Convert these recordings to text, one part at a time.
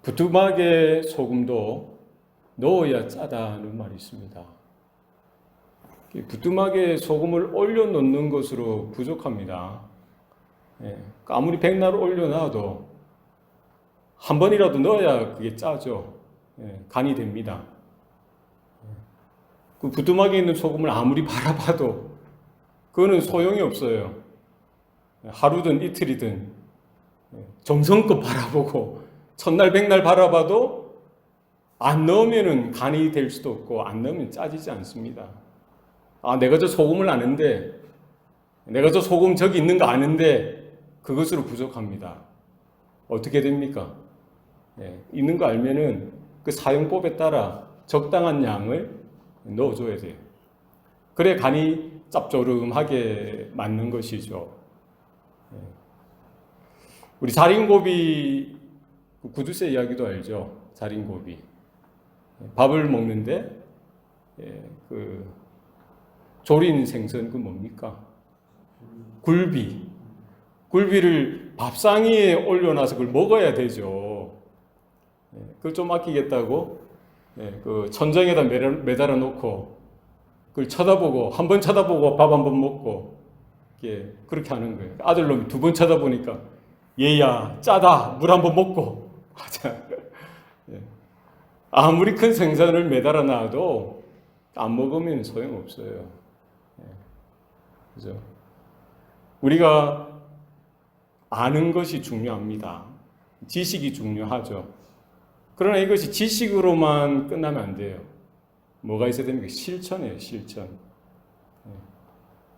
부뚜막에 소금도 넣어야 짜다는 말이 있습니다. 부뚜막에 소금을 올려 놓는 것으로 부족합니다. 아무리 백날 올려놔도 한 번이라도 넣어야 그게 짜죠. 간이 됩니다. 그 부뚜막에 있는 소금을 아무리 바라봐도 그거는 소용이 없어요. 하루든 이틀이든 정성껏 바라보고 첫날 백날 바라봐도 안 넣으면 간이 될 수도 없고 안 넣으면 짜지지 않습니다. 내가 저 소금을 아는데, 내가 저 소금 저기 있는 거 아는데 그것으로 부족합니다. 어떻게 됩니까? 있는 거 알면은 그 사용법에 따라 적당한 양을 넣어줘야 돼요. 그래 간이 짭조름하게 맞는 것이죠. 우리 자린고비 구두쇠 이야기도 알죠? 자린고비. 밥을 먹는데 그 조린 생선 그 뭡니까? 굴비. 굴비를 밥상위에 올려놔서 그걸 먹어야 되죠. 그걸 좀 아끼겠다고 그 천장에다 매달아 놓고 그걸 쳐다보고 한 번 쳐다보고 밥 한 번 먹고 그렇게 하는 거예요. 아들놈이 두 번 쳐다보니까 얘야 짜다 물 한 번 먹고 하자. 아무리 큰 생선을 매달아 놔도 안 먹으면 소용없어요. 그죠? 우리가 아는 것이 중요합니다. 지식이 중요하죠. 그러나 이것이 지식으로만 끝나면 안 돼요. 뭐가 있어야 됩니까? 실천이에요, 실천.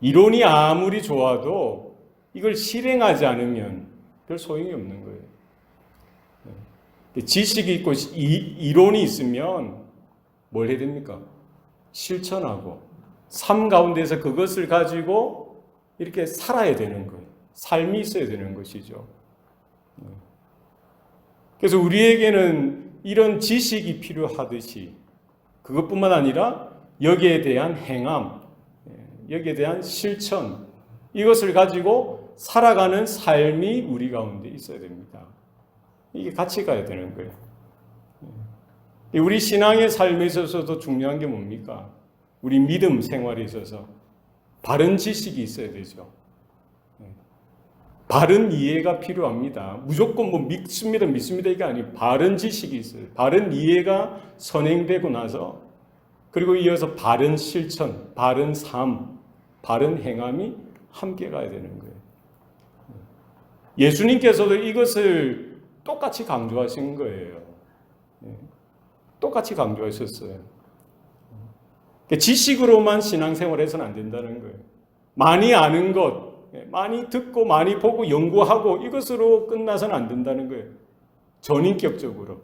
이론이 아무리 좋아도 이걸 실행하지 않으면 별 소용이 없는 거예요. 지식이 있고 이론이 있으면 뭘 해야 됩니까? 실천하고 삶 가운데서 그것을 가지고 이렇게 살아야 되는 거예요. 삶이 있어야 되는 것이죠. 그래서 우리에게는 이런 지식이 필요하듯이 그것뿐만 아니라 여기에 대한 행함, 여기에 대한 실천, 이것을 가지고 살아가는 삶이 우리 가운데 있어야 됩니다. 이게 같이 가야 되는 거예요. 우리 신앙의 삶에 있어서도 중요한 게 뭡니까? 우리 믿음 생활에 있어서 바른 지식이 있어야 되죠. 바른 이해가 필요합니다. 무조건 믿습니다 이게 아니고 바른 지식이 있어요. 바른 이해가 선행되고 나서 그리고 이어서 바른 실천, 바른 삶, 바른 행함이 함께 가야 되는 거예요. 예수님께서도 이것을 똑같이 강조하신 거예요. 똑같이 강조하셨어요. 지식으로만 신앙생활해서는 안 된다는 거예요. 많이 아는 것, 많이 듣고 많이 보고 연구하고 이것으로 끝나서는 안 된다는 거예요. 전인격적으로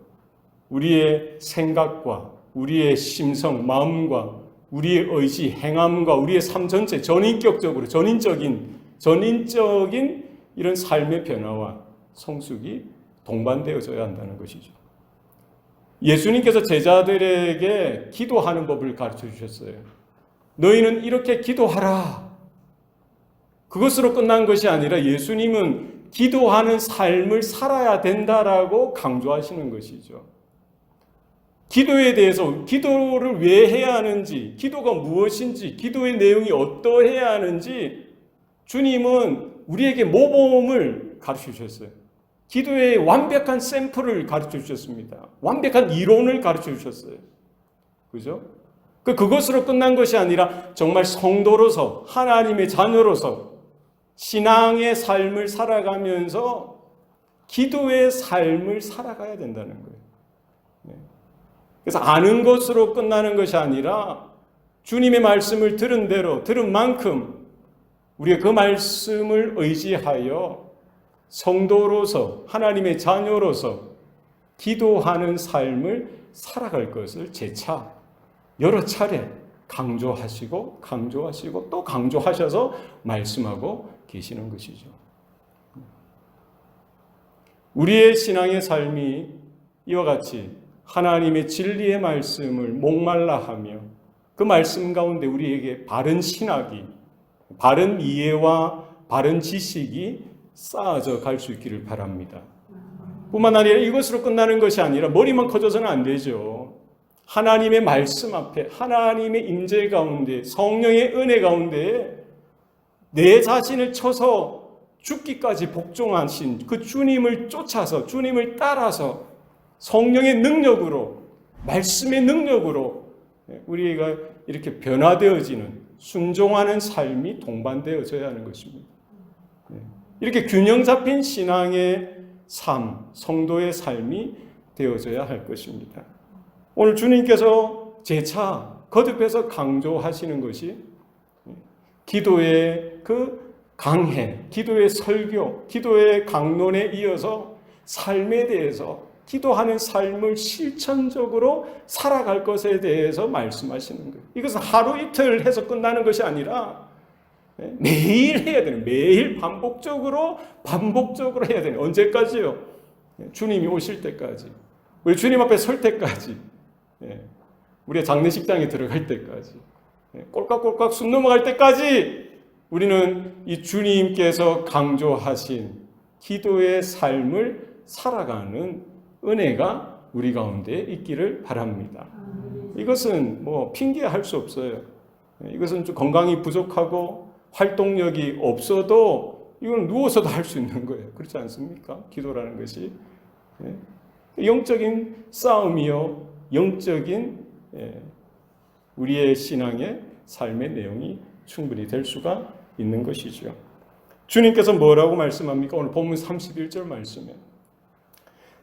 우리의 생각과 우리의 심성, 마음과 우리의 의지, 행함과 우리의 삶 전체 전인격적으로 전인적인 이런 삶의 변화와 성숙이 동반되어져야 한다는 것이죠. 예수님께서 제자들에게 기도하는 법을 가르쳐 주셨어요. 너희는 이렇게 기도하라. 그것으로 끝난 것이 아니라 예수님은 기도하는 삶을 살아야 된다라고 강조하시는 것이죠. 기도에 대해서 기도를 왜 해야 하는지, 기도가 무엇인지, 기도의 내용이 어떠해야 하는지 주님은 우리에게 모범을 가르쳐 주셨어요. 기도의 완벽한 샘플을 가르쳐 주셨습니다. 완벽한 이론을 가르쳐 주셨어요. 그죠? 그것으로 끝난 것이 아니라 정말 성도로서 하나님의 자녀로서 신앙의 삶을 살아가면서 기도의 삶을 살아가야 된다는 거예요. 그래서 아는 것으로 끝나는 것이 아니라 주님의 말씀을 들은 대로 들은 만큼 우리가 그 말씀을 의지하여 성도로서 하나님의 자녀로서 기도하는 삶을 살아갈 것을 재차 여러 차례 강조하시고 또 강조하셔서 말씀하고 계시는 것이죠. 우리의 신앙의 삶이 이와 같이 하나님의 진리의 말씀을 목말라 하며 그 말씀 가운데 우리에게 바른 신학이, 바른 이해와 바른 지식이 쌓아져 갈 수 있기를 바랍니다. 뿐만 아니라 이것으로 끝나는 것이 아니라 머리만 커져서는 안 되죠. 하나님의 말씀 앞에, 하나님의 임재 가운데, 성령의 은혜 가운데 내 자신을 쳐서 죽기까지 복종하신 그 주님을 쫓아서, 주님을 따라서 성령의 능력으로, 말씀의 능력으로 우리가 이렇게 변화되어지는, 순종하는 삶이 동반되어져야 하는 것입니다. 이렇게 균형 잡힌 신앙의 삶, 성도의 삶이 되어져야 할 것입니다. 오늘 주님께서 재차 거듭해서 강조하시는 것이 기도의 그 강해, 기도의 설교, 기도의 강론에 이어서 삶에 대해서, 기도하는 삶을 실천적으로 살아갈 것에 대해서 말씀하시는 거예요. 이것은 하루 이틀 해서 끝나는 것이 아니라 매일 해야 되는, 매일 반복적으로 해야 되는. 언제까지요? 주님이 오실 때까지, 우리 주님 앞에 설 때까지, 우리의 장례식장에 들어갈 때까지, 꼴깍꼴깍 숨 넘어갈 때까지 우리는 이 주님께서 강조하신 기도의 삶을 살아가는 은혜가 우리 가운데 있기를 바랍니다. 이것은 뭐 핑계할 수 없어요. 이것은 좀 건강이 부족하고 활동력이 없어도 이건 누워서도 할 수 있는 거예요. 그렇지 않습니까? 기도라는 것이 영적인 싸움이요, 영적인 우리의 신앙의 삶의 내용이 충분히 될 수가 있는 것이죠. 주님께서 뭐라고 말씀합니까? 오늘 본문 31절 말씀에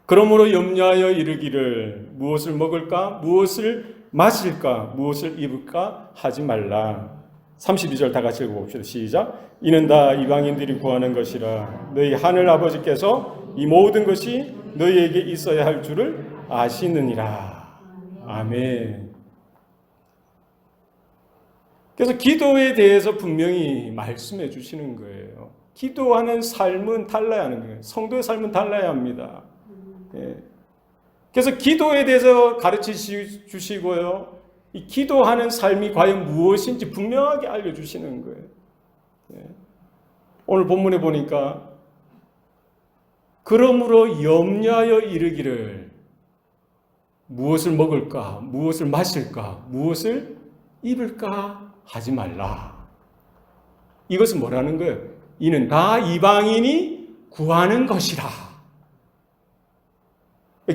그러므로 염려하여 이르기를 무엇을 먹을까? 무엇을 마실까? 무엇을 입을까? 하지 말라. 32절 다 같이 읽어봅시다. 시작. 이는 다 이방인들이 구하는 것이라 너희 하늘 아버지께서 이 모든 것이 너희에게 있어야 할 줄을 아시느니라. 아멘. 그래서 기도에 대해서 분명히 말씀해 주시는 거예요. 기도하는 삶은 달라야 하는 거예요. 성도의 삶은 달라야 합니다. 그래서 기도에 대해서 가르치시 주시고요. 이 기도하는 삶이 과연 무엇인지 분명하게 알려주시는 거예요. 오늘 본문에 보니까 그러므로 염려하여 이르기를 무엇을 먹을까, 무엇을 마실까, 무엇을 입을까 하지 말라. 이것은 뭐라는 거예요? 이는 다 이방인이 구하는 것이라.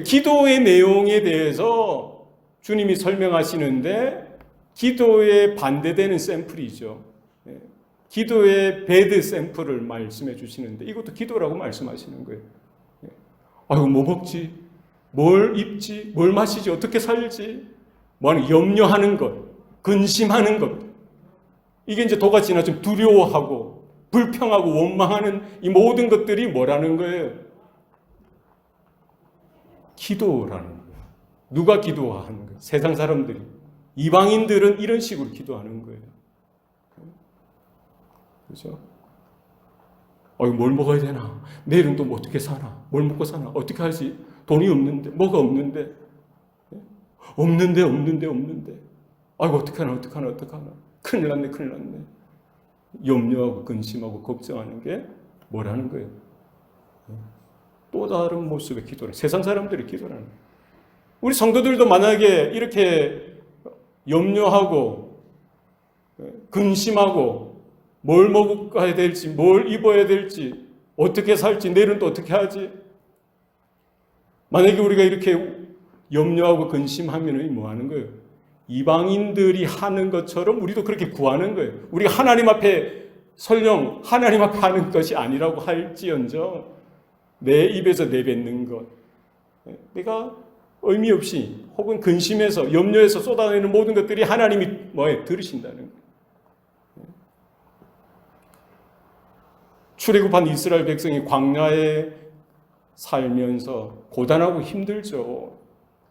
기도의 내용에 대해서 주님이 설명하시는데 기도에 반대되는 샘플이죠. 기도의 배드 샘플을 말씀해 주시는데 이것도 기도라고 말씀하시는 거예요. 아유, 뭐 먹지? 뭘 입지? 뭘 마시지? 어떻게 살지? 뭐하는 염려하는 것, 근심하는 것. 이게 이제 도가 지나치면 두려워하고 불평하고 원망하는 이 모든 것들이 뭐라는 거예요? 기도라는 거예요. 누가 기도하는 거예요? 세상 사람들이. 이방인들은 이런 식으로 기도하는 거예요. 그렇죠? 뭘 먹어야 되나? 내일은 또 뭐 어떻게 사나? 뭘 먹고 사나? 어떻게 하지? 돈이 없는데, 뭐가 없는데? 없는데. 아이고, 어떡하나. 큰일 났네. 염려하고 근심하고 걱정하는 게 뭐라는 거예요? 또 다른 모습의 기도를, 세상 사람들이 기도라는 거예요. 우리 성도들도 만약에 이렇게 염려하고 근심하고 뭘 먹어야 될지, 뭘 입어야 될지, 어떻게 살지, 내일은 또 어떻게 하지? 만약에 우리가 이렇게 염려하고 근심하면 뭐 하는 거예요? 이방인들이 하는 것처럼 우리도 그렇게 구하는 거예요. 우리가 하나님 앞에 설령 하나님 앞에 하는 것이 아니라고 할지언정 내 입에서 내뱉는 것, 내가 의미 없이 혹은 근심해서 염려해서 쏟아내는 모든 것들이 하나님이 뭐에 들으신다는 거예요. 출애굽한 이스라엘 백성이 광야에 살면서 고단하고 힘들죠.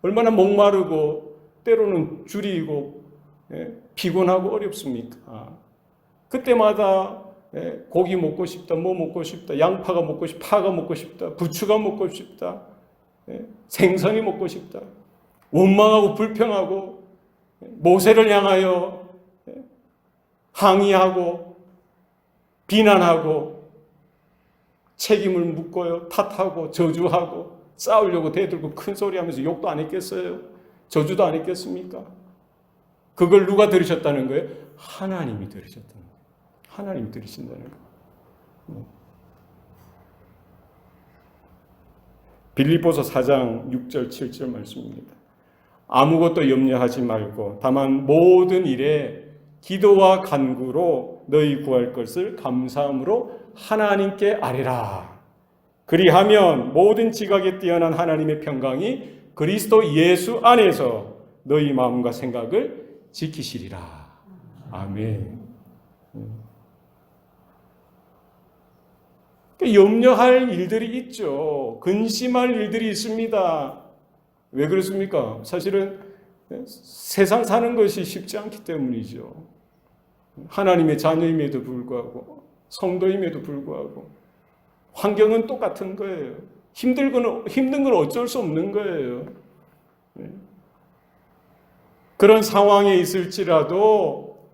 얼마나 목마르고 때로는 줄이고 피곤하고 어렵습니까? 그때마다 고기 먹고 싶다, 뭐 먹고 싶다, 양파가 먹고 싶다, 파가 먹고 싶다, 부추가 먹고 싶다, 생선이 먹고 싶다, 원망하고 불평하고 모세를 향하여 항의하고 비난하고 책임을 묻고요, 탓하고 저주하고 싸우려고 대들고 큰 소리 하면서 욕도 안 했겠어요? 저주도 안 했겠습니까? 그걸 누가 들으셨다는 거예요? 하나님이 들으셨다는 거예요. 하나님이 들으신다는 거예요. 빌립보서 4장 6절 7절 말씀입니다. 아무것도 염려하지 말고 다만 모든 일에 기도와 간구로 너희 구할 것을 감사함으로 하나님께 아뢰라. 그리하면 모든 지각에 뛰어난 하나님의 평강이 그리스도 예수 안에서 너희 마음과 생각을 지키시리라. 아멘. 염려할 일들이 있죠. 근심할 일들이 있습니다. 왜 그렇습니까? 사실은 세상 사는 것이 쉽지 않기 때문이죠. 하나님의 자녀임에도 불구하고 성도임에도 불구하고 환경은 똑같은 거예요. 힘든 건 어쩔 수 없는 거예요. 그런 상황에 있을지라도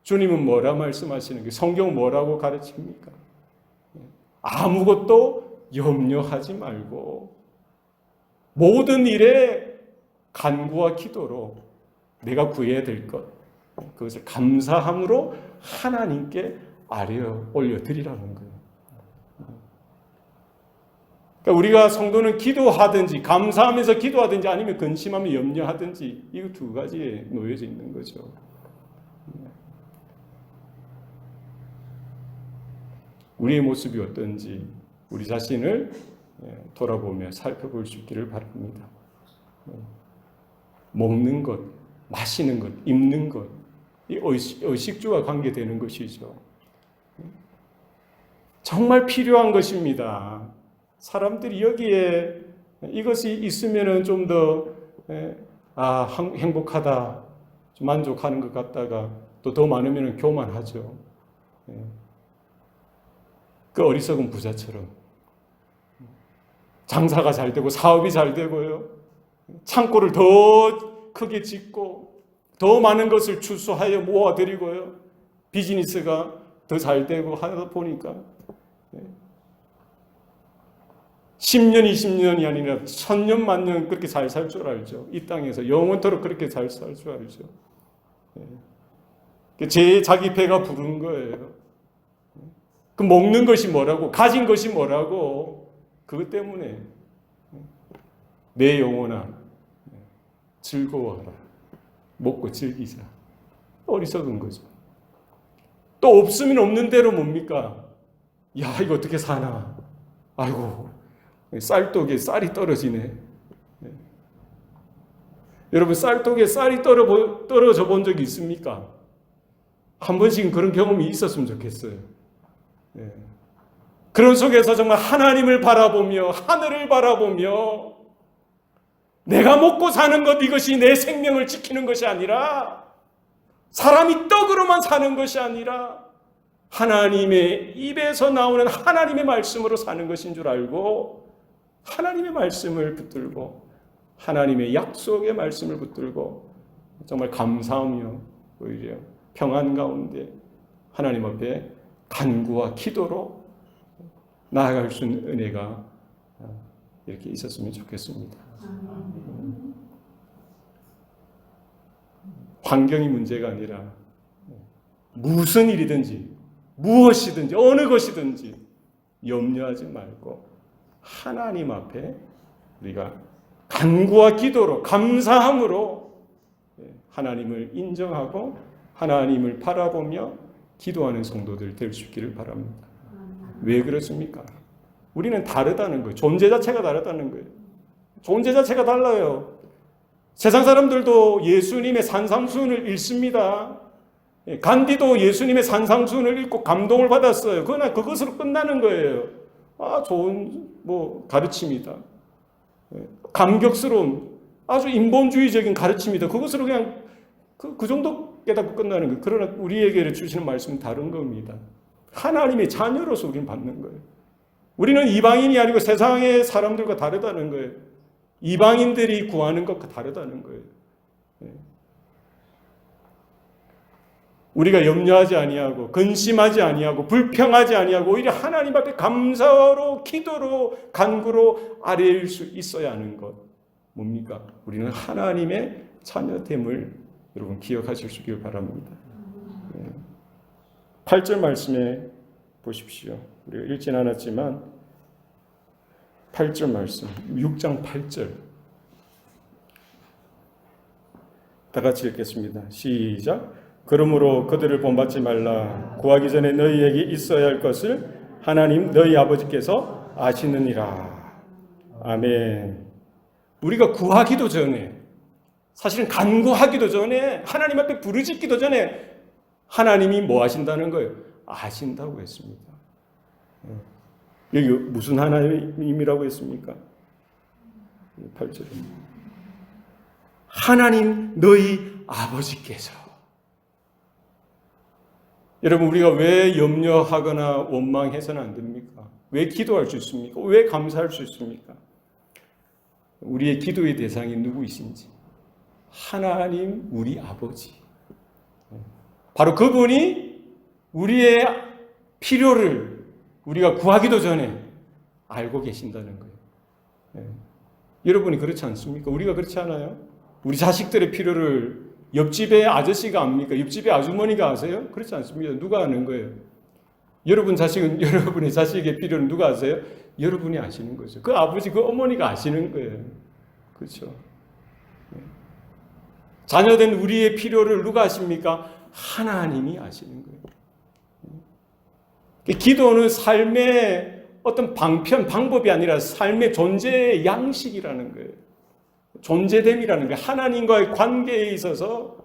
주님은 뭐라 말씀하시는 게 성경 뭐라고 가르칩니까? 아무것도 염려하지 말고 모든 일에 간구와 기도로 내가 구해야 될 것, 그것을 감사함으로 하나님께 아뢰어 올려드리라는 거예요. 그러니까 우리가 성도는 기도하든지 감사하면서 기도하든지 아니면 근심하며 염려하든지 이 두 가지에 놓여져 있는 거죠. 우리의 모습이 어떤지 우리 자신을 돌아보며 살펴볼 수 있기를 바랍니다. 먹는 것, 마시는 것, 입는 것, 이 의식주와 관계되는 것이죠. 정말 필요한 것입니다. 사람들이 여기에 이것이 있으면 좀 더 행복하다, 좀 만족하는 것 같다가 또 더 많으면 교만하죠. 그 어리석은 부자처럼 장사가 잘 되고 사업이 잘 되고요. 창고를 더 크게 짓고 더 많은 것을 추수하여 모아드리고요. 비즈니스가 더 잘 되고 하다 보니까 10년, 20년이 아니라 1000년, 만년 그렇게 잘 살 줄 알죠. 이 땅에서 영원토록 그렇게 잘 살 줄 알죠. 자기 배가 부른 거예요. 그 먹는 것이 뭐라고, 가진 것이 뭐라고, 그것 때문에 내 영혼아 즐거워하라. 먹고 즐기자. 어리석은 거죠. 또 없으면 없는 대로 뭡니까? 야, 이거 어떻게 사나? 아이고, 쌀독에 쌀이 떨어지네. 여러분, 쌀독에 쌀이 떨어져 본 적이 있습니까? 한 번씩은 그런 경험이 있었으면 좋겠어요. 그런 속에서 정말 하나님을 바라보며 하늘을 바라보며 내가 먹고 사는 것, 이것이 내 생명을 지키는 것이 아니라 사람이 떡으로만 사는 것이 아니라 하나님의 입에서 나오는 하나님의 말씀으로 사는 것인 줄 알고 하나님의 말씀을 붙들고 하나님의 약속의 말씀을 붙들고 정말 감사하며 오히려 평안 가운데 하나님 앞에 간구와 기도로 나아갈 수 있는 은혜가 이렇게 있었으면 좋겠습니다. 환경이 문제가 아니라 무슨 일이든지 무엇이든지 어느 것이든지 염려하지 말고 하나님 앞에 우리가 간구와 기도로 감사함으로 하나님을 인정하고 하나님을 바라보며 기도하는 성도들 될 수 있기를 바랍니다. 왜 그렇습니까? 우리는 다르다는 거예요. 존재 자체가 다르다는 거예요. 존재 자체가 달라요. 세상 사람들도 예수님의 산상수훈을 읽습니다. 간디도 예수님의 산상수훈을 읽고 감동을 받았어요. 그러나 그것으로 끝나는 거예요. 좋은 가르침이다. 감격스러운 아주 인본주의적인 가르침이다. 그것으로 그냥 그 정도 깨닫고 끝나는 거예요. 그러나 우리에게 주시는 말씀은 다른 겁니다. 하나님의 자녀로서 우리는 받는 거예요. 우리는 이방인이 아니고 세상의 사람들과 다르다는 거예요. 이방인들이 구하는 것과 다르다는 거예요. 우리가 염려하지 아니하고 근심하지 아니하고 불평하지 아니하고 오히려 하나님 앞에 감사로 기도로 간구로 아뢰일 수 있어야 하는 것 뭡니까? 우리는 하나님의 자녀됨을 여러분 기억하실 수 있길 바랍니다. 8절 말씀에 보십시오. 우리가 읽진 않았지만 8절 말씀 6장 8절 다 같이 읽겠습니다. 시작. 그러므로 그들을 본받지 말라. 구하기 전에 너희에게 있어야 할 것을 하나님 너희 아버지께서 아시느니라. 아멘. 우리가 구하기도 전에 사실은 간구하기도 전에 하나님 앞에 부르짖기도 전에 하나님이 뭐 하신다는 거예요? 아신다고 했습니다. 여기 무슨 하나님이라고 했습니까? 8절에 하나님 너희 아버지께서. 여러분 우리가 왜 염려하거나 원망해서는 안 됩니까? 왜 기도할 수 있습니까? 왜 감사할 수 있습니까? 우리의 기도의 대상이 누구이신지 하나님 우리 아버지, 바로 그분이 우리의 필요를 우리가 구하기도 전에 알고 계신다는 거예요. 여러분이 그렇지 않습니까? 우리가 그렇지 않아요? 우리 자식들의 필요를 옆집의 아저씨가 압니까? 옆집의 아주머니가 아세요? 그렇지 않습니다. 누가 아는 거예요? 여러분의 자식의 필요는 누가 아세요? 여러분이 아시는 거죠. 그 아버지, 그 어머니가 아시는 거예요. 그렇죠? 자녀된 우리의 필요를 누가 아십니까? 하나님이 아시는 거예요. 기도는 삶의 어떤 방법이 아니라 삶의 존재의 양식이라는 거예요. 존재됨이라는 거예요. 하나님과의 관계에 있어서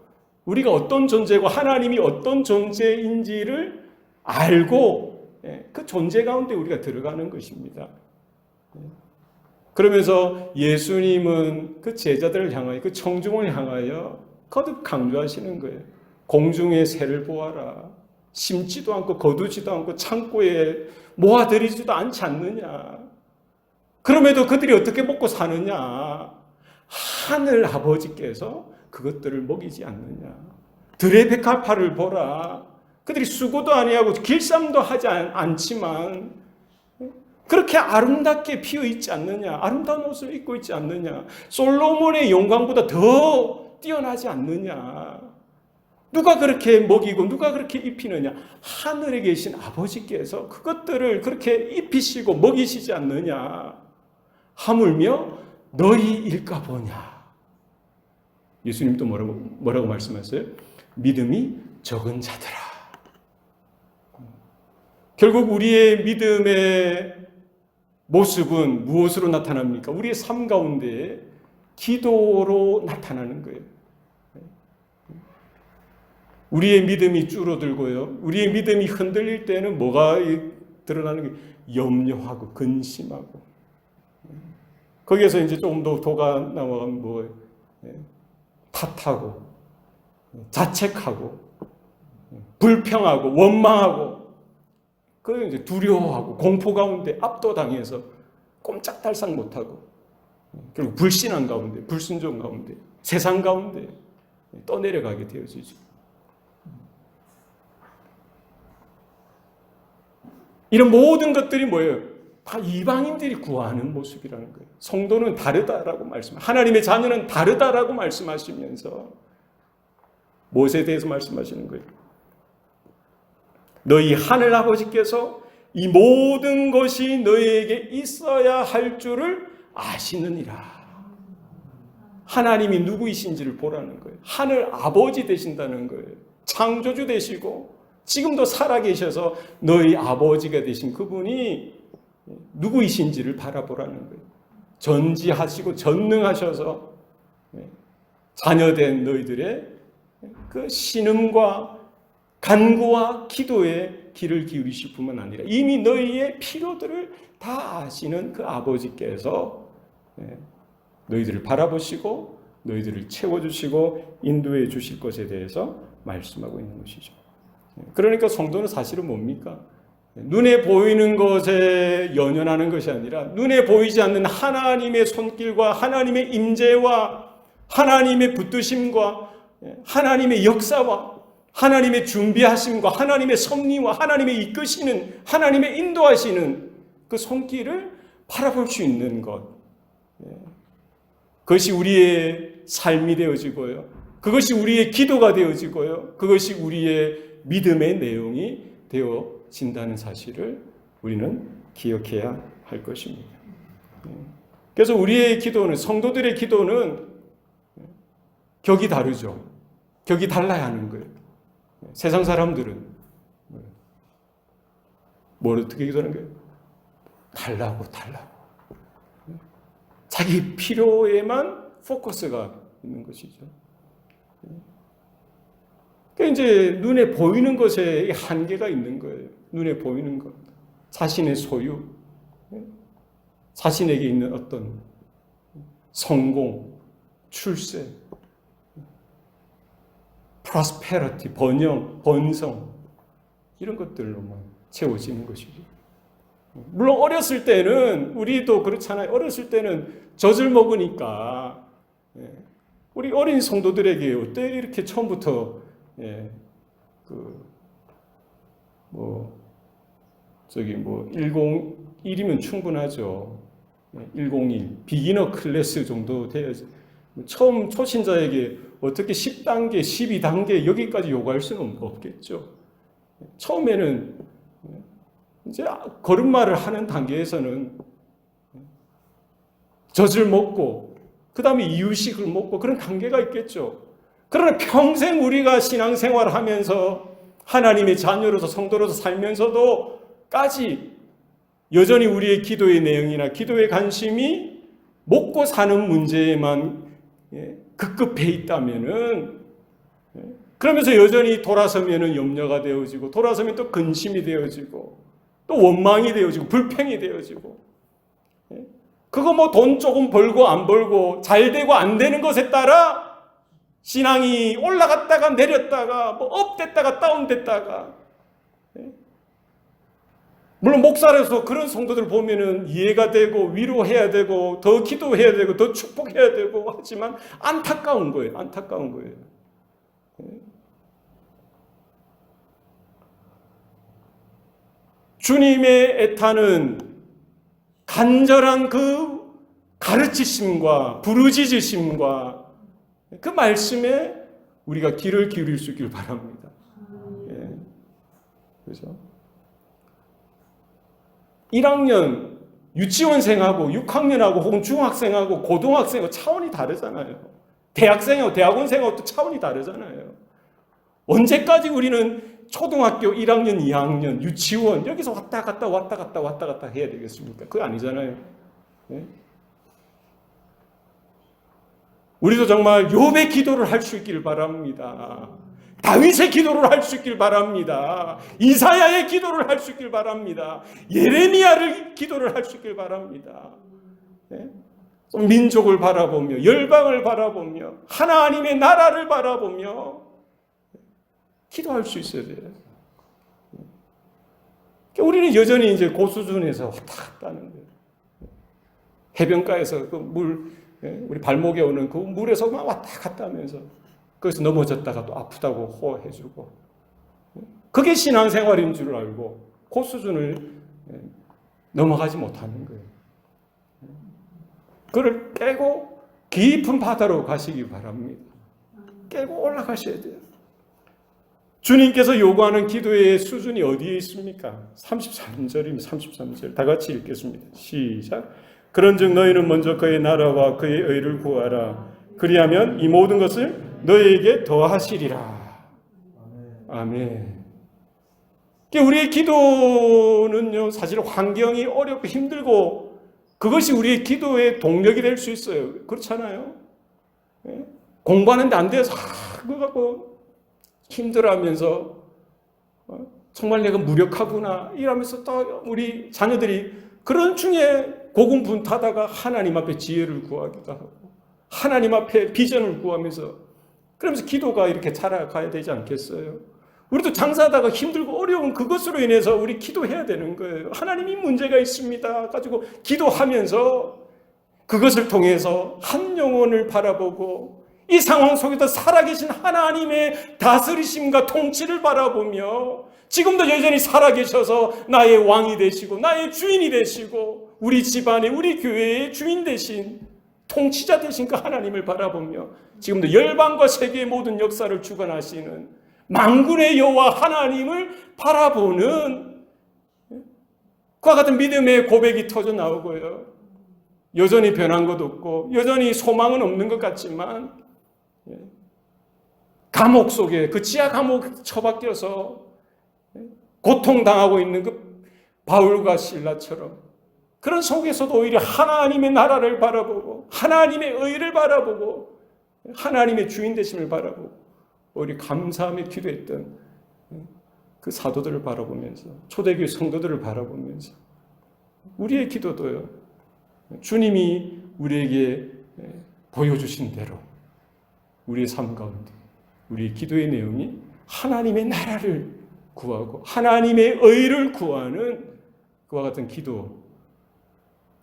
우리가 어떤 존재고 하나님이 어떤 존재인지를 알고 그 존재 가운데 우리가 들어가는 것입니다. 그러면서 예수님은 그 제자들을 향하여, 그 청중을 향하여 거듭 강조하시는 거예요. 공중의 새를 보아라. 심지도 않고 거두지도 않고 창고에 모아들이지도 않지 않느냐. 그럼에도 그들이 어떻게 먹고 사느냐. 하늘 아버지께서 그것들을 먹이지 않느냐. 들의 백합화를 보라. 그들이 수고도 아니하고 길쌈도 하지 않지만 그렇게 아름답게 피어 있지 않느냐. 아름다운 옷을 입고 있지 않느냐. 솔로몬의 영광보다 더 뛰어나지 않느냐. 누가 그렇게 먹이고 누가 그렇게 입히느냐. 하늘에 계신 아버지께서 그것들을 그렇게 입히시고 먹이시지 않느냐. 하물며 너희일까 보냐. 예수님도 뭐라고 말씀하세요? 믿음이 적은 자들아. 결국 우리의 믿음의 모습은 무엇으로 나타납니까? 우리의 삶 가운데 기도로 나타나는 거예요. 우리의 믿음이 줄어들고요. 우리의 믿음이 흔들릴 때는 뭐가 드러나는 게 염려하고 근심하고 거기에서 이제 좀 더 도가 나오면 탓하고 자책하고 불평하고 원망하고 그 이제 두려워하고 공포 가운데 압도당해서 꼼짝달싹 못하고 결국 불신앙 가운데 불순종 가운데 세상 가운데 떠내려가게 되어지죠. 이런 모든 것들이 뭐예요? 다 이방인들이 구하는 모습이라는 거예요. 성도는 다르다라고 하나님의 자녀는 다르다라고 말씀하시면서 무엇에 대해서 말씀하시는 거예요? 너희 하늘 아버지께서 이 모든 것이 너희에게 있어야 할 줄을 아시느니라. 하나님이 누구이신지를 보라는 거예요. 하늘 아버지 되신다는 거예요. 창조주 되시고 지금도 살아계셔서 너희 아버지가 되신 그분이 누구이신지를 바라보라는 거예요. 전지하시고 전능하셔서 자녀된 너희들의 그 신음과 간구와 기도에 귀를 기울이실 뿐만 아니라 이미 너희의 필요들을 다 아시는 그 아버지께서 너희들을 바라보시고 너희들을 채워주시고 인도해 주실 것에 대해서 말씀하고 있는 것이죠. 그러니까 성도는 사실은 뭡니까? 눈에 보이는 것에 연연하는 것이 아니라 눈에 보이지 않는 하나님의 손길과 하나님의 임재와 하나님의 붙드심과 하나님의 역사와 하나님의 준비하심과 하나님의 섭리와 하나님의 이끄시는, 하나님의 인도하시는 그 손길을 바라볼 수 있는 것. 그것이 우리의 삶이 되어지고요. 그것이 우리의 기도가 되어지고요. 그것이 우리의 믿음의 내용이 되어진다는 사실을 우리는 기억해야 할 것입니다. 그래서 우리의 기도는, 성도들의 기도는 격이 다르죠. 격이 달라야 하는 거예요. 세상 사람들은 뭘 어떻게 기도하는 거예요? 달라고. 자기 필요에만 포커스가 있는 것이죠. 그러니까 이제 눈에 보이는 것에 한계가 있는 거예요. 눈에 보이는 것. 자신의 소유, 자신에게 있는 어떤 성공, 출세, prosperity, 번영, 번성, 이런 것들로만 채워지는 것이죠. 물론 어렸을 때는, 우리도 그렇잖아요. 어렸을 때는 젖을 먹으니까, 우리 어린 성도들에게 어때 이렇게 처음부터, 101이면 충분하죠. 101, 비기너 클래스 정도 돼야지. 처음 초신자에게 어떻게 10단계, 12단계 여기까지 요구할 수는 없겠죠. 처음에는 이제 걸음마를 하는 단계에서는 젖을 먹고 그 다음에 이유식을 먹고 그런 단계가 있겠죠. 그러나 평생 우리가 신앙생활을 하면서 하나님의 자녀로서 성도로서 살면서도 까지 여전히 우리의 기도의 내용이나 기도의 관심이 먹고 사는 문제에만 급급해 있다면은, 그러면서 여전히 돌아서면은 염려가 되어지고, 돌아서면 또 근심이 되어지고, 또 원망이 되어지고, 불평이 되어지고, 그거 뭐 돈 조금 벌고 안 벌고 잘 되고 안 되는 것에 따라 신앙이 올라갔다가 내렸다가 뭐 업됐다가 다운됐다가, 물론 목사로서 그런 성도들 보면은 이해가 되고 위로해야 되고 더 기도해야 되고 더 축복해야 되고 하지만 안타까운 거예요. 안타까운 거예요. 주님의 애타는 간절한 그 가르치심과 부르짖으심과 그 말씀에 우리가 귀를 기울일 수 있길 바랍니다. 그렇죠? 1학년 유치원생하고 6학년하고 혹은 중학생하고 고등학생하고 차원이 다르잖아요. 대학생하고 대학원생하고 또 차원이 다르잖아요. 언제까지 우리는 초등학교 1학년, 2학년, 유치원 여기서 왔다 갔다 해야 되겠습니까? 그거 아니잖아요. 우리도 정말 욥의 기도를 할 수 있기를 바랍니다. 다윗의 기도를 할 수 있길 바랍니다. 이사야의 기도를 할 수 있길 바랍니다. 예레미야의 기도를 할 수 있길 바랍니다. 민족을 바라보며 열방을 바라보며 하나님의 나라를 바라보며 기도할 수 있어야 돼요. 우리는 여전히 이제 그 수준에서 왔다 갔다 하는 거예요. 해변가에서 그 물, 우리 발목에 오는 그 물에서 막 왔다 갔다 하면서 거기서 넘어졌다가 또 아프다고 호해주고, 그게 신앙생활인 줄 알고 그 수준을 넘어가지 못하는 거예요. 그를 깨고 깊은 바다로 가시기 바랍니다. 깨고 올라가셔야 돼요. 주님께서 요구하는 기도의 수준이 어디에 있습니까? 33절입니다. 33절 다 같이 읽겠습니다. 시작. 그런즉 너희는 먼저 그의 나라와 그의 의를 구하라. 그리하면 이 모든 것을 너희에게 더하시리라. 아멘. 우리의 기도는요, 사실 환경이 어렵고 힘들고 그것이 우리의 기도의 동력이 될 수 있어요. 그렇잖아요. 공부하는데 안 돼서 그거 갖고 힘들어하면서 정말 내가 무력하구나 이러면서 또 우리 자녀들이 그런 중에 고군분투하다가 하나님 앞에 지혜를 구하기도 하고 하나님 앞에 비전을 구하면서 그러면서 기도가 이렇게 자라가야 되지 않겠어요? 우리도 장사하다가 힘들고 어려운 그것으로 인해서 우리 기도해야 되는 거예요. 하나님이 문제가 있습니다 가지고 기도하면서 그것을 통해서 한 영혼을 바라보고 이 상황 속에서 살아계신 하나님의 다스리심과 통치를 바라보며 지금도 여전히 살아계셔서 나의 왕이 되시고 나의 주인이 되시고 우리 집안의 우리 교회의 주인 되신 통치자 되신 그 하나님을 바라보며 지금도 열방과 세계의 모든 역사를 주관하시는 만군의 여호와 하나님을 바라보는 그와 같은 믿음의 고백이 터져 나오고요. 여전히 변한 것 없고 여전히 소망은 없는 것 같지만 감옥 속에 그 지하 감옥 처박혀서 고통당하고 있는 그 바울과 실라처럼 그런 속에서도 오히려 하나님의 나라를 바라보고 하나님의 의를 바라보고 하나님의 주인 되심을 바라보고 오히려 감사하며 기도했던 그 사도들을 바라보면서 초대교회 성도들을 바라보면서 우리의 기도도요. 주님이 우리에게 보여주신 대로 우리의 삶 가운데 우리의 기도의 내용이 하나님의 나라를 구하고 하나님의 의를 구하는 그와 같은 기도,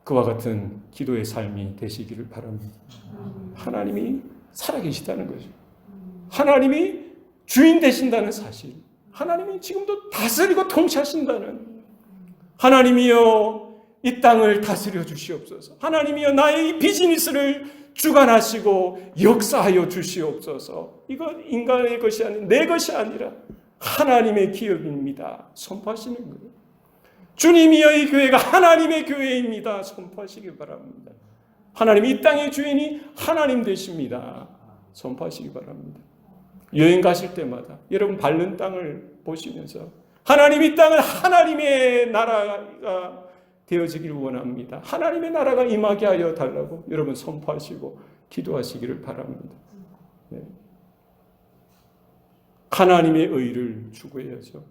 그와 같은 기도의 삶이 되시기를 바랍니다. 하나님이 살아계시다는 거죠. 하나님이 주인 되신다는 사실, 하나님이 지금도 다스리고 통치하신다는, 하나님이여 이 땅을 다스려 주시옵소서. 하나님이여 나의 이 비즈니스를 주관하시고 역사하여 주시옵소서. 이건 인간의 것이 아닌 내 것이 아니라 하나님의 기업입니다. 선포하시는 거예요. 주님이여 이 교회가 하나님의 교회입니다. 선포하시기 바랍니다. 하나님 이 땅의 주인이 하나님 되십니다. 선포하시기 바랍니다. 여행 가실 때마다 여러분 밟는 땅을 보시면서 하나님 이 땅은 하나님의 나라가 되어지기를 원합니다. 하나님의 나라가 임하게 하여 달라고 여러분 선포하시고 기도하시기를 바랍니다. 네. 하나님의 의를 추구해야죠.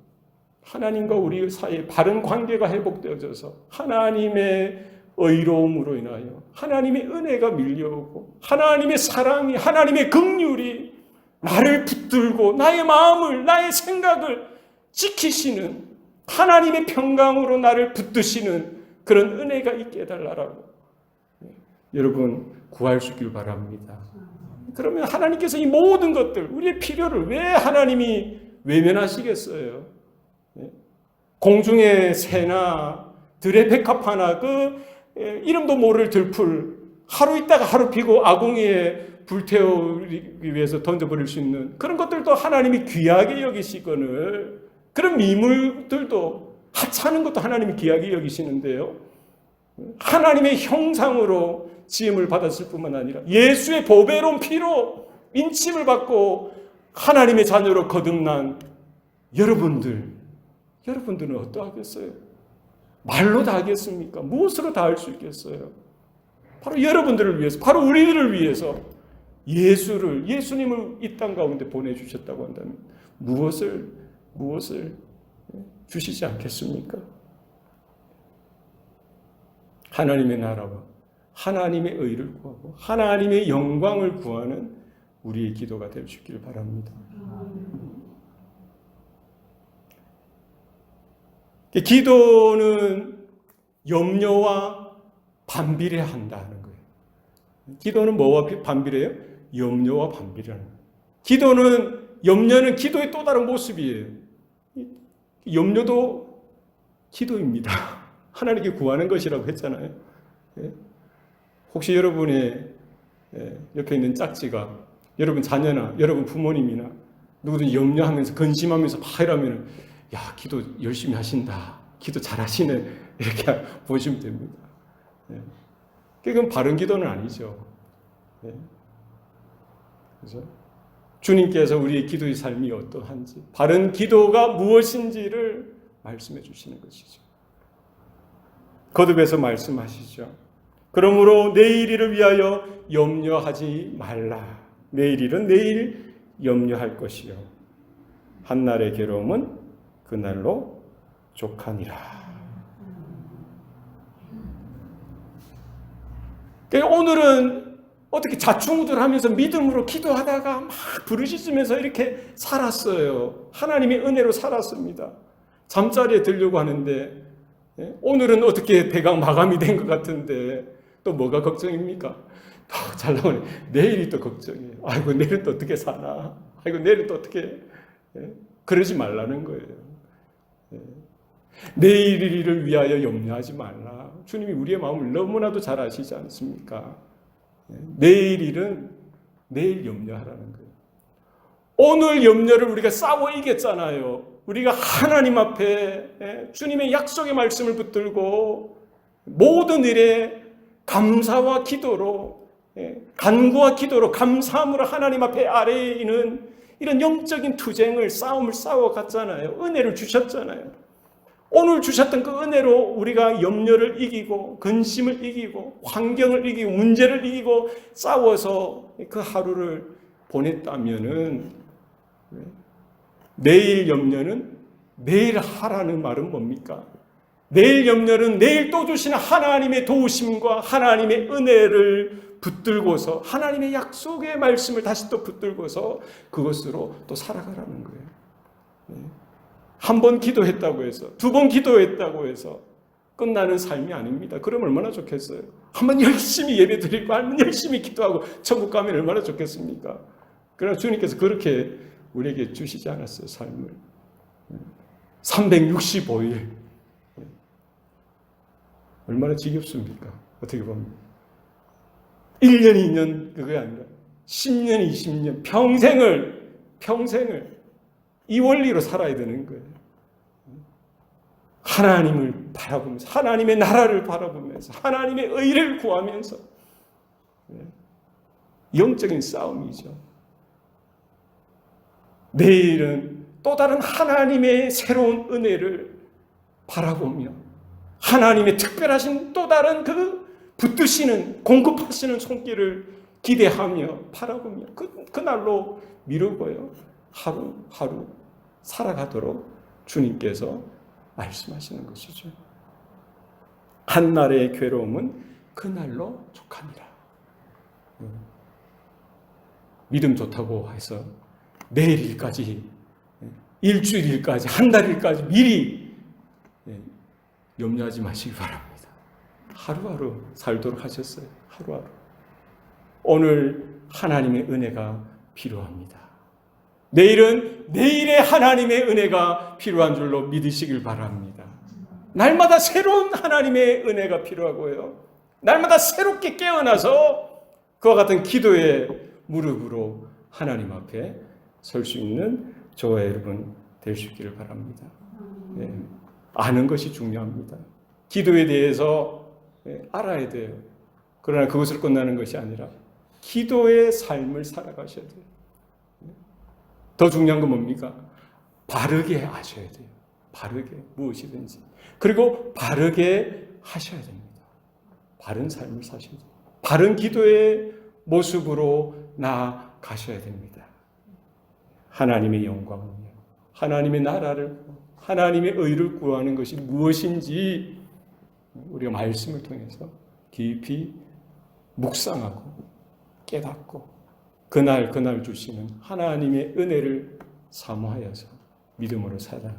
하나님과 우리 사이에 바른 관계가 회복되어져서 하나님의 의로움으로 인하여 하나님의 은혜가 밀려오고 하나님의 사랑이 하나님의 긍휼이 나를 붙들고 나의 마음을 나의 생각을 지키시는 하나님의 평강으로 나를 붙드시는 그런 은혜가 있게 해달라고 여러분 구할 수 있길 바랍니다. 그러면 하나님께서 이 모든 것들 우리의 필요를 왜 하나님이 외면하시겠어요? 공중의 새나 들의 백합화나 그 이름도 모를 들풀 하루 있다가 하루 피고 아궁이에 불태우기 위해서 던져버릴 수 있는 그런 것들도 하나님이 귀하게 여기시거늘 그런 미물들도 하찮은 것도 하나님이 귀하게 여기시는데요. 하나님의 형상으로 지음을 받았을 뿐만 아니라 예수의 보배로운 피로 인침을 받고 하나님의 자녀로 거듭난 여러분들은 어떠하겠어요? 말로 다 하겠습니까? 무엇으로 다 할 수 있겠어요? 바로 여러분들을 위해서, 바로 우리들을 위해서 예수님을 이 땅 가운데 보내주셨다고 한다면 무엇을 주시지 않겠습니까? 하나님의 나라와 하나님의 의를 구하고 하나님의 영광을 구하는 우리의 기도가 될 수 있기를 바랍니다. 기도는 염려와 반비례 한다는 거예요. 기도는 뭐와 반비례해요? 염려와 반비례하는 거예요. 염려는 기도의 또 다른 모습이에요. 염려도 기도입니다. 하나님께 구하는 것이라고 했잖아요. 혹시 여러분의 옆에 있는 짝지가 여러분 자녀나 여러분 부모님이나 누구든 염려하면서 근심하면서 막 이러면 야 기도 열심히 하신다. 기도 잘하시네. 이렇게 보시면 됩니다. 그건 바른 기도는 아니죠. 그래서 주님께서 우리의 기도의 삶이 어떠한지 바른 기도가 무엇인지를 말씀해 주시는 것이죠. 거듭해서 말씀하시죠. 그러므로 내일 일을 위하여 염려하지 말라. 내일 일은 내일 염려할 것이요 한날의 괴로움은 그날로 족하니라. 오늘은 어떻게 자충우돌하면서 믿음으로 기도하다가 막 부르짖으면서 이렇게 살았어요. 하나님의 은혜로 살았습니다. 잠자리에 들려고 하는데 오늘은 어떻게 대강 마감이 된 것 같은데 또 뭐가 걱정입니까? 더 잘 나오네. 내일이 또 걱정이에요. 아이고 내일은 또 어떻게 사나? 아이고 내일은 또 어떻게? 그러지 말라는 거예요. 내일을 위하여 염려하지 말라. 주님이 우리의 마음을 너무나도 잘 아시지 않습니까? 내일 일은 내일 염려하라는 거예요. 오늘 염려를 우리가 싸워 이겼잖아요. 우리가 하나님 앞에 주님의 약속의 말씀을 붙들고 모든 일에 감사와 기도로, 간구와 기도로, 감사함으로 하나님 앞에 아래에 있는 이런 영적인 투쟁을, 싸움을 싸워갔잖아요. 은혜를 주셨잖아요. 오늘 주셨던 그 은혜로 우리가 염려를 이기고, 근심을 이기고, 환경을 이기고, 문제를 이기고 싸워서 그 하루를 보냈다면은, 내일 염려는 내일 하라는 말은 뭡니까? 내일 염려는 내일 또 주시는 하나님의 도우심과 하나님의 은혜를 붙들고서 하나님의 약속의 말씀을 다시 또 붙들고서 그것으로 또 살아가라는 거예요. 한 번 기도했다고 해서, 두 번 기도했다고 해서 끝나는 삶이 아닙니다. 그럼 얼마나 좋겠어요? 한 번 열심히 예배 드리고 한 번 열심히 기도하고 천국 가면 얼마나 좋겠습니까? 그러나 주님께서 그렇게 우리에게 주시지 않았어요. 삶을 365일 얼마나 지겹습니까? 어떻게 보면 1년 2년 그게 아니라 10년 20년 평생을 이 원리로 살아야 되는 거예요. 하나님을 바라보면서, 하나님의 나라를 바라보면서, 하나님의 의를 구하면서 영적인 싸움이죠. 내일은 또 다른 하나님의 새로운 은혜를 바라보며 하나님의 특별하신 또 다른 그 붙드시는, 공급하시는 손길을 기대하며 바라보며 그날로 미루고요. 하루하루 살아가도록 주님께서 말씀하시는 것이죠. 한날의 괴로움은 그날로 족하니라. 믿음 좋다고 해서 내일 일까지, 일주일 일까지, 한 달 일까지 미리 염려하지 마시기 바랍니다. 하루하루 살도록 하셨어요. 하루하루. 오늘 하나님의 은혜가 필요합니다. 내일은 내일의 하나님의 은혜가 필요한 줄로 믿으시길 바랍니다. 날마다 새로운 하나님의 은혜가 필요하고요. 날마다 새롭게 깨어나서 그와 같은 기도의 무릎으로 하나님 앞에 설 수 있는 저와 여러분 될 수 있기를 바랍니다. 아는 것이 중요합니다. 기도에 대해서 알아야 돼요. 그러나 그것을 끝나는 것이 아니라 기도의 삶을 살아가셔야 돼요. 더 중요한 건 뭡니까? 바르게 하셔야 돼요. 바르게, 무엇이든지. 그리고 바르게 하셔야 됩니다. 바른 삶을 사셔야 돼요. 바른 기도의 모습으로 나아가셔야 됩니다. 하나님의 영광을, 하나님의 나라를, 하나님의 의를 구하는 것이 무엇인지 우리가 말씀을 통해서 깊이 묵상하고 깨닫고 그날 주시는 하나님의 은혜를 사모하여서 믿음으로 살아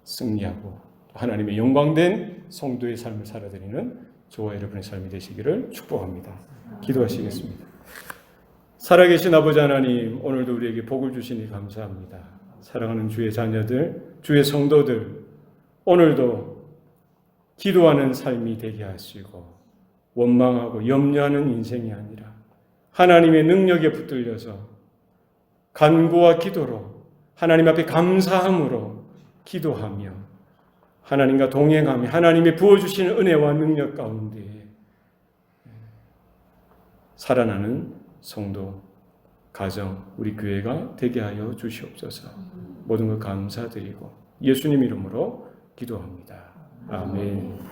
승리하고 하나님의 영광된 성도의 삶을 살아드리는 저와 여러분의 삶이 되시기를 축복합니다. 기도하시겠습니다. 살아계신 아버지 하나님, 오늘도 우리에게 복을 주시니 감사합니다. 사랑하는 주의 자녀들, 주의 성도들, 오늘도 기도하는 삶이 되게 하시고 원망하고 염려하는 인생이 아니라 하나님의 능력에 붙들려서 간구와 기도로 하나님 앞에 감사함으로 기도하며 하나님과 동행하며 하나님의 부어주시는 은혜와 능력 가운데 살아나는 성도, 가정, 우리 교회가 되게 하여 주시옵소서. 모든 것 감사드리고 예수님 이름으로 기도합니다. 아멘.